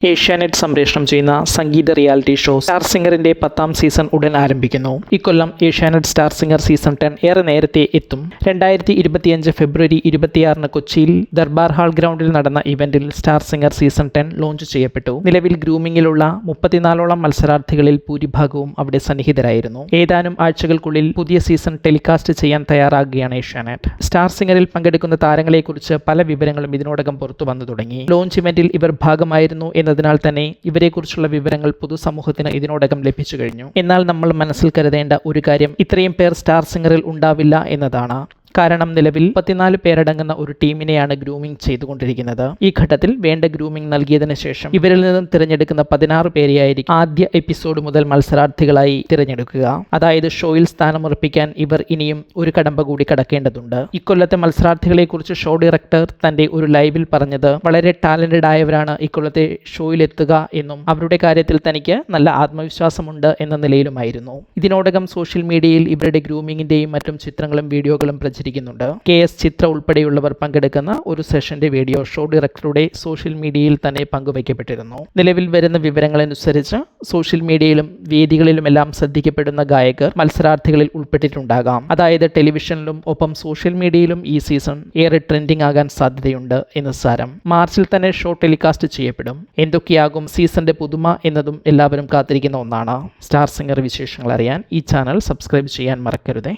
ഏഷ്യാനെറ്റ് സംപ്രേഷണം ചെയ്യുന്ന സംഗീത reality show star സിംഗറിന്റെ 10ാം season ഉടൻ ആരംഭിക്കുന്നു. ഇക്കൊല്ലം ഏഷ്യാനെറ്റ് സ്റ്റാർ സിംഗർ സീസൺ 10 ഏറെ നേരത്തെ എത്തും. 2025 ഫെബ്രുവരി 26 കൊച്ചിയിൽ ദർബാർ ഹാൾ ഗ്രൗണ്ടിൽ നടന്ന ഇവന്റിൽ സ്റ്റാർ സിംഗർ സീസൺ 10 ലോഞ്ച് ചെയ്യപ്പെട്ടു. നിലവിൽ ഗ്രൂമിംഗിലുള്ള 34ഓളം മത്സരാർത്ഥികളിൽ ഭൂരിഭാഗവും അവിടെ സന്നിഹിതരായിരുന്നു. ഏതാനും ആഴ്ചകൾക്കുള്ളിൽ പുതിയ സീസൺ ടെലികാസ്റ്റ് ചെയ്യാൻ തയ്യാറാകുകയാണ് ഏഷ്യാനെറ്റ്. സ്റ്റാർ സിംഗറിൽ പങ്കെടുക്കുന്ന താരങ്ങളെക്കുറിച്ച് പല വിവരങ്ങളും ഇതിനോടകം പുറത്തു വന്നു തുടങ്ങി. ലോഞ്ച് ഇവന്റിൽ ഇവർ ഭാഗമായിരുന്നു എന്നതിനാൽ തന്നെ ഇവരെക്കുറിച്ചുള്ള വിവരങ്ങൾ പൊതുസമൂഹത്തിന് ഇതിനോടകം ലഭിച്ചു കഴിഞ്ഞു. എന്നാൽ നമ്മൾ മനസ്സിൽ കരുതേണ്ട ഒരു കാര്യം, ഇത്രയും പേർ സ്റ്റാർ സിംഗറിൽ ഉണ്ടാവില്ല എന്നതാണ്. കാരണം നിലവിൽ 34 പേരടങ്ങുന്ന ഒരു ടീമിനെയാണ് ഗ്രൂമിംഗ് ചെയ്തുകൊണ്ടിരിക്കുന്നത്. ഈ ഘട്ടത്തിൽ വേണ്ട ഗ്രൂമിംഗ് നൽകിയതിനു ശേഷം ഇവരിൽ നിന്നും തിരഞ്ഞെടുക്കുന്ന 16 പേരെയായിരിക്കും ആദ്യ എപ്പിസോഡ് മുതൽ മത്സരാർത്ഥികളായി തിരഞ്ഞെടുക്കുക. അതായത് ഷോയിൽ സ്ഥാനമുറപ്പിക്കാൻ ഇവർ ഇനിയും ഒരു കടമ്പ കൂടി കടക്കേണ്ടതുണ്ട്. ഇക്കൊല്ലത്തെ മത്സരാർത്ഥികളെ കുറിച്ച് ഷോ ഡയറക്ടർ തന്റെ ഒരു ലൈവിൽ പറഞ്ഞത്, വളരെ ടാലന്റഡ് ആയവരാണ് ഇക്കൊല്ലത്തെ ഷോയിലെത്തുക എന്നും അവരുടെ കാര്യത്തിൽ തനിക്ക് നല്ല ആത്മവിശ്വാസമുണ്ട് എന്ന നിലയിലുമായിരുന്നു. ഇതിനോടകം സോഷ്യൽ മീഡിയയിൽ ഇവരുടെ ഗ്രൂമിങ്ങിന്റെയും മറ്റും ചിത്രങ്ങളും വീഡിയോകളും പ്രചരിക്കുന്നുണ്ട്. KS ചിത്ര ഉൾപ്പെടെയുള്ളവർ പങ്കെടുക്കുന്ന ഒരു സെഷന്റെ വീഡിയോ ഷോ ഡയറക്ടറുടെ സോഷ്യൽ മീഡിയയിൽ തന്നെ പങ്കുവയ്ക്കപ്പെട്ടിരുന്നു. നിലവിൽ വരുന്ന വിവരങ്ങളനുസരിച്ച് സോഷ്യൽ മീഡിയയിലും വേദികളിലുമെല്ലാം ശ്രദ്ധിക്കപ്പെടുന്ന ഗായകർ മത്സരാർത്ഥികളിൽ ഉൾപ്പെട്ടിട്ടുണ്ടാകാം. അതായത് ടെലിവിഷനിലും ഒപ്പം സോഷ്യൽ മീഡിയയിലും ഈ സീസൺ ഏറെ ട്രെൻഡിംഗ് ആകാൻ സാധ്യതയുണ്ട് എന്ന് സാരം. മാർച്ചിൽ തന്നെ ഷോ ടെലികാസ്റ്റ് ചെയ്യപ്പെടും. എന്തൊക്കെയാകും സീസണിന്റെ പുതുമ എന്നതും എല്ലാവരും കാത്തിരിക്കുന്ന ഒന്നാണ്. സ്റ്റാർ സിംഗർ വിശേഷങ്ങൾ അറിയാൻ ഈ ചാനൽ സബ്സ്ക്രൈബ് ചെയ്യാൻ മറക്കരുതേ.